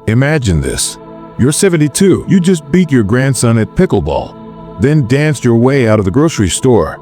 Imagine this. You're 72. You just beat your grandson at pickleball, then danced your way out of the grocery store,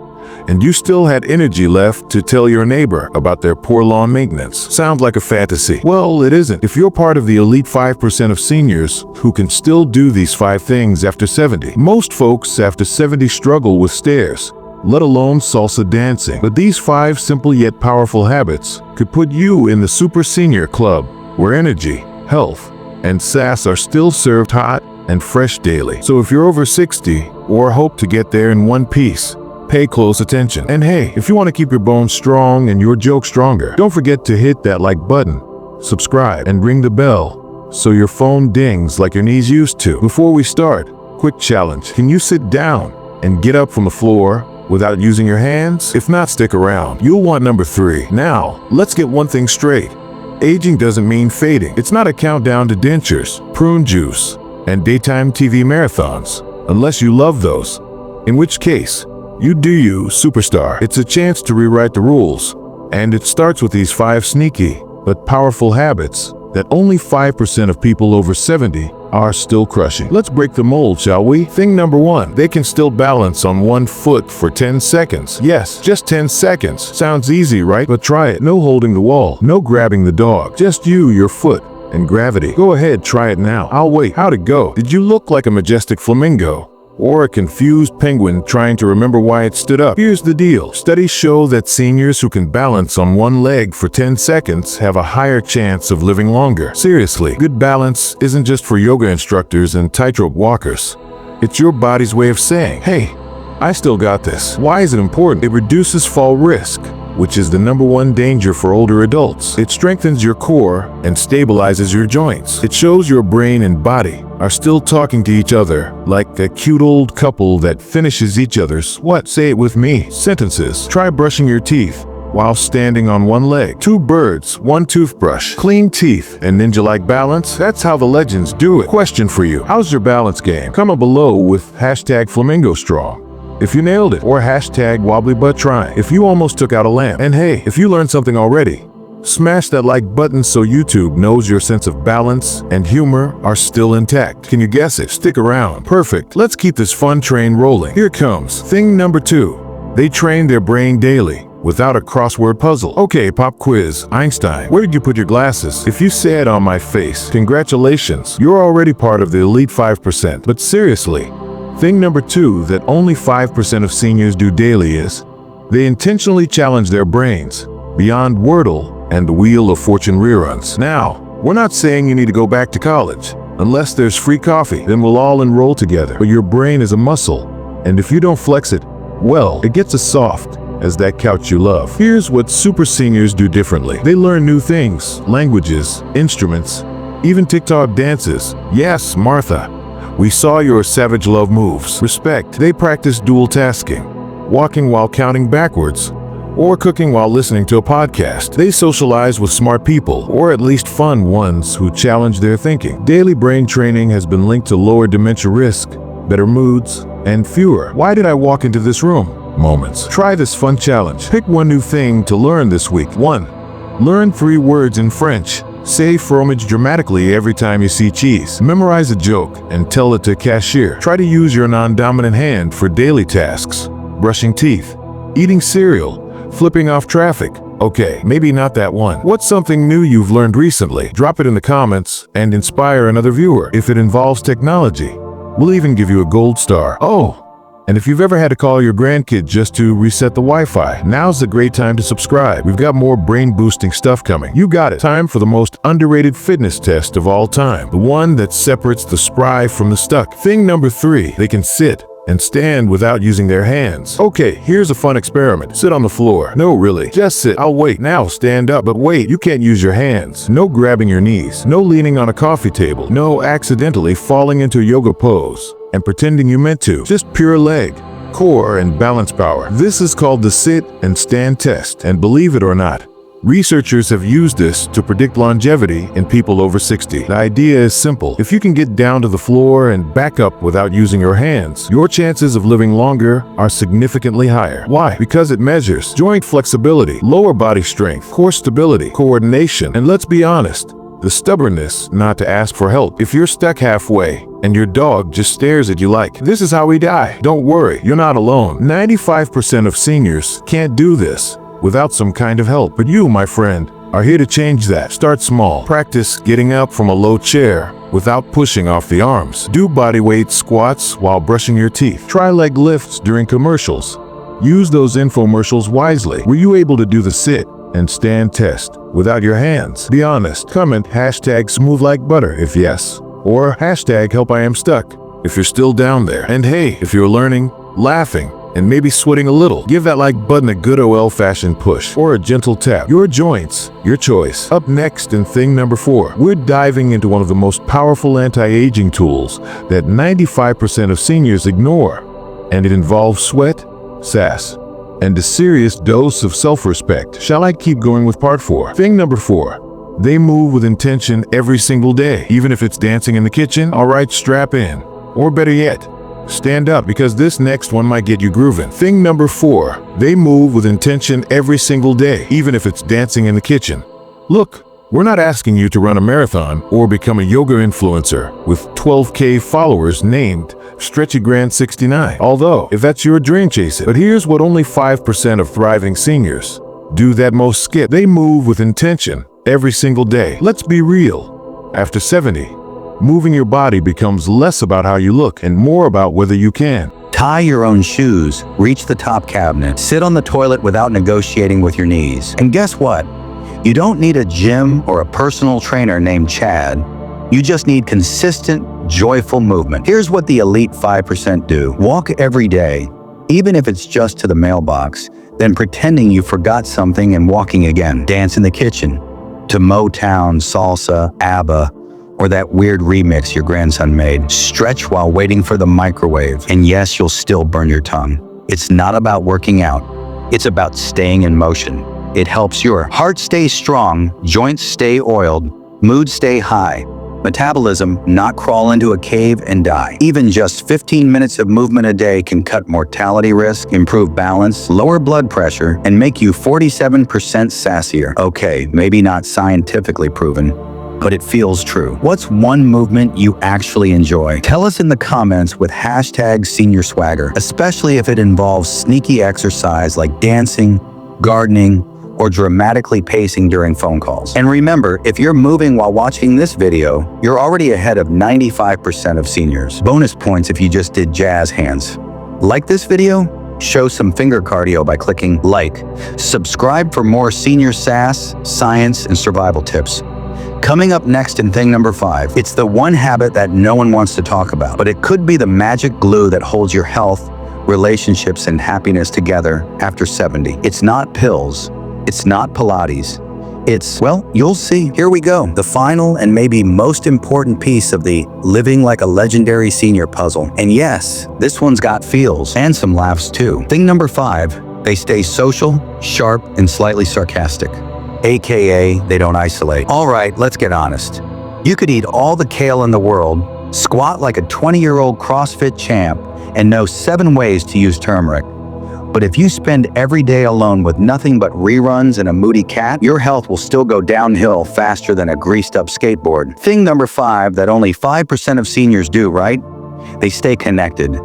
and you still had energy left to tell your neighbor about their poor lawn maintenance. Sounds like a fantasy. Well, it isn't. If you're part of the elite 5% of seniors who can still do these 5 things after 70. Most folks after 70 struggle with stairs, let alone salsa dancing. But these 5 simple yet powerful habits could put you in the super senior club, where energy, health, and sass are still served hot and fresh daily. So if you're over 60 or hope to get there in one piece, pay close attention. And hey, if you want to keep your bones strong and your joke stronger, don't forget to hit that like button, subscribe, and ring the bell so your phone dings like your knees used to. Before we start, quick challenge. Can you sit down and get up from the floor without using your hands? If not, stick around. You'll want number 3. Now, let's get one thing straight. Aging doesn't mean fading. It's not a countdown to dentures, prune juice, and daytime TV marathons, unless you love those. In which case, you do you, superstar. It's a chance to rewrite the rules, and it starts with these 5 sneaky but powerful habits that only 5% of people over 70 are still crushing. Let's break the mold, shall we? Thing number 1, they can still balance on one foot for 10 seconds. Yes, just 10 seconds. Sounds easy, right? But try it. No holding the wall, no grabbing the dog. Just you, your foot, and gravity. Go ahead, try it now. I'll wait. How'd it go? Did you look like a majestic flamingo or a confused penguin trying to remember why it stood up? Here's the deal. Studies show that seniors who can balance on one leg for 10 seconds have a higher chance of living longer. Seriously, good balance isn't just for yoga instructors and tightrope walkers. It's your body's way of saying, hey, I still got this. Why is it important? It reduces fall risk, which is the number 1 danger for older adults. It strengthens your core and stabilizes your joints. It shows your brain and body are still talking to each other like a cute old couple that finishes each other's, say it with me, sentences. Try brushing your teeth while standing on one leg. 2 birds, 1 toothbrush, clean teeth, and ninja-like balance. That's how the legends do it. Question for you. How's your balance game? Comment below with #FlamingoStrong if you nailed it, or #WobblyButtTrying if you almost took out a lamp. And hey, if you learned something already, smash that like button so YouTube knows your sense of balance and humor are still intact. Can you guess it? Stick around. Perfect. Let's keep this fun train rolling. Here comes thing number 2. They train their brain daily without a crossword puzzle. Okay, pop quiz. Einstein, where did you put your glasses? If you say it on my face, congratulations. You're already part of the elite 5%. But seriously, thing number 2 that only 5% of seniors do daily is they intentionally challenge their brains beyond Wordle and the Wheel of Fortune reruns. Now, we're not saying you need to go back to college. Unless there's free coffee, then we'll all enroll together. But your brain is a muscle, and if you don't flex it, well, it gets as soft as that couch you love. Here's what super seniors do differently. They learn new things, languages, instruments, even TikTok dances. Yes, Martha, we saw your savage love moves. Respect. They practice dual tasking, walking while counting backwards, or cooking while listening to a podcast. They socialize with smart people, or at least fun ones who challenge their thinking. Daily brain training has been linked to lower dementia risk, better moods, and fewer "why did I walk into this room" moments. Try this fun challenge. Pick one new thing to learn this week. 1. Learn 3 words in French. Say fromage dramatically every time you see cheese. Memorize a joke and tell it to a cashier. Try to use your non-dominant hand for daily tasks. Brushing teeth, eating cereal, flipping off traffic. Okay, maybe not that one. What's something new you've learned recently? Drop it in the comments and inspire another viewer. If it involves technology, we'll even give you a gold star. Oh, and if you've ever had to call your grandkid just to reset the Wi-Fi, now's a great time to subscribe. We've got more brain-boosting stuff coming. You got it. Time for the most underrated fitness test of all time. The one that separates the spry from the stuck. Thing number 3, they can sit and stand without using their hands. Okay, here's a fun experiment. Sit on the floor. No, really, just sit. I'll wait. Now stand up. But wait, you can't use your hands. No grabbing your knees. No leaning on a coffee table. No accidentally falling into a yoga pose and pretending you meant to. Just pure leg, core, and balance power. This is called the sit and stand test. And believe it or not, researchers have used this to predict longevity in people over 60. The idea is simple. If you can get down to the floor and back up without using your hands, your chances of living longer are significantly higher. Why? Because it measures joint flexibility, lower body strength, core stability, coordination, and let's be honest, the stubbornness not to ask for help. If you're stuck halfway and your dog just stares at you like, "This is how we die," don't worry, you're not alone. 95% of seniors can't do this without some kind of help. But you, my friend, are here to change that. Start small. Practice getting up from a low chair without pushing off the arms. Do bodyweight squats while brushing your teeth. Try leg lifts during commercials. Use those infomercials wisely. Were you able to do the sit and stand test without your hands? Be honest. Comment #smooth-like-butter if yes, or #help-I-am-stuck if you're still down there. And hey, if you're learning, laughing, and maybe sweating a little, give that like button a good old-fashioned push or a gentle tap. Your joints, your choice. Up next in thing number 4, we're diving into one of the most powerful anti-aging tools that 95% of seniors ignore, and it involves sweat, sass, and a serious dose of self-respect. Shall I keep going with part 4? Thing number 4. They move with intention every single day, even if it's dancing in the kitchen. All right, strap in. Or better yet, stand up, because this next one might get you grooving. Thing number 4. They move with intention every single day, even if it's dancing in the kitchen. Look, we're not asking you to run a marathon or become a yoga influencer with 12K followers named Stretchy Grand 69. Although, if that's your dream, chase it. But here's what only 5% of thriving seniors do that most skip. They move with intention every single day. Let's be real. After 70, moving your body becomes less about how you look and more about whether you can. Tie your own shoes, reach the top cabinet, sit on the toilet without negotiating with your knees. And guess what? You don't need a gym or a personal trainer named Chad. You just need consistent, joyful movement. Here's what the elite 5% do. Walk every day, even if it's just to the mailbox, then pretending you forgot something and walking again. Dance in the kitchen to Motown, salsa, ABBA, or that weird remix your grandson made. Stretch while waiting for the microwave. And yes, you'll still burn your tongue. It's not about working out. It's about staying in motion. It helps your heart stay strong, joints stay oiled, mood stay high, metabolism not crawl into a cave and die. Even just 15 minutes of movement a day can cut mortality risk, improve balance, lower blood pressure, and make you 47% sassier. Okay, maybe not scientifically proven, but it feels true. What's one movement you actually enjoy? Tell us in the comments with #SeniorSwagger, especially if it involves sneaky exercise like dancing, gardening, or dramatically pacing during phone calls. And remember, if you're moving while watching this video, you're already ahead of 95% of seniors. Bonus points if you just did jazz hands. Like this video? Show some finger cardio by clicking like. Subscribe for more senior sass, science, and survival tips. Coming up next in thing number 5, it's the one habit that no one wants to talk about, but it could be the magic glue that holds your health, relationships, and happiness together after 70. It's not pills. It's not Pilates. It's, well, you'll see. Here we go. The final and maybe most important piece of the living like a legendary senior puzzle. And yes, this one's got feels and some laughs too. Thing number 5, they stay social, sharp, and slightly sarcastic. AKA, they don't isolate. All right, let's get honest. You could eat all the kale in the world, squat like a 20-year-old CrossFit champ, and know 7 ways to use turmeric. But if you spend every day alone with nothing but reruns and a moody cat, your health will still go downhill faster than a greased-up skateboard. Thing number 5 that only 5% of seniors do, right? They stay connected,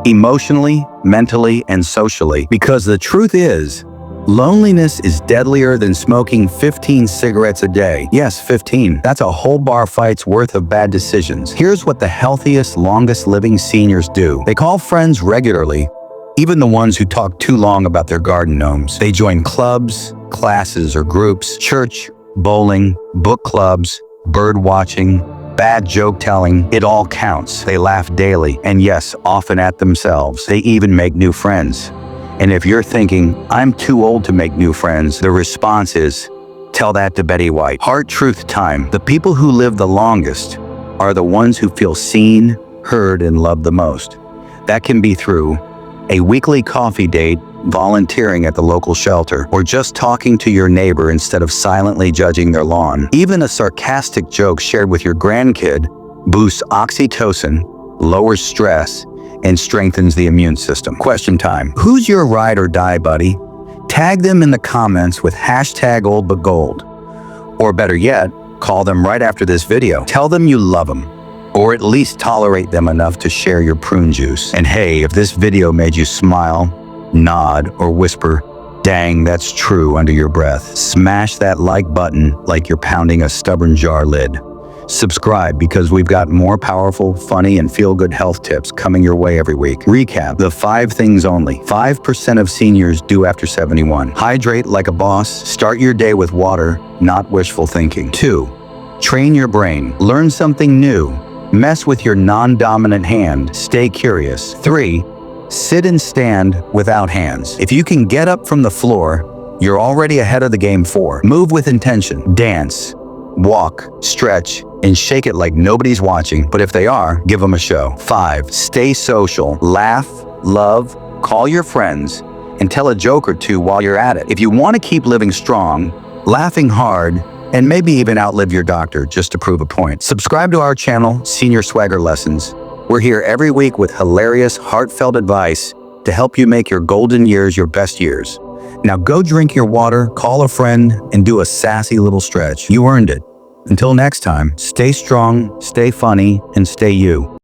emotionally, mentally, and socially. Because the truth is, loneliness is deadlier than smoking 15 cigarettes a day. Yes, 15. That's a whole bar fight's worth of bad decisions. Here's what the healthiest, longest-living seniors do. They call friends regularly, even the ones who talk too long about their garden gnomes. They join clubs, classes, or groups, church, bowling, book clubs, bird watching, bad joke telling. It all counts. They laugh daily, and yes, often at themselves. They even make new friends. And if you're thinking, I'm too old to make new friends, the response is, tell that to Betty White. Hard truth time. The people who live the longest are the ones who feel seen, heard, and loved the most. That can be through a weekly coffee date, volunteering at the local shelter, or just talking to your neighbor instead of silently judging their lawn. Even a sarcastic joke shared with your grandkid boosts oxytocin, lowers stress, and strengthens the immune system. Question time. Who's your ride or die buddy? Tag them in the comments with #OldButGold. Or better yet, Call them right after this video. Tell them you love them, or at least tolerate them enough to share your prune juice. And hey, if this video made you smile, nod, or whisper, "Dang, that's true," under your breath, smash that like button like you're pounding a stubborn jar lid. Subscribe because we've got more powerful, funny, and feel-good health tips coming your way every week. Recap: the 5 things only 5% of seniors do after 71. Hydrate like a boss. Start your day with water, not wishful thinking. 2. Train your brain. Learn something new. Mess with your non-dominant hand. Stay curious. 3. Sit and stand without hands. If you can get up from the floor, you're already ahead of the game. 4. Move with intention. Dance, walk, stretch, and shake it like nobody's watching, but if they are, give them a show. 5. Stay social. Laugh, love, call your friends, and tell a joke or two while you're at it. If you want to keep living strong, laughing hard, and maybe even outlive your doctor just to prove a point, subscribe to our channel, Senior Swagger Lessons. We're here every week with hilarious, heartfelt advice to help you make your golden years your best years. Now go drink your water, call a friend, and do a sassy little stretch. You earned it. Until next time, stay strong, stay funny, and stay you.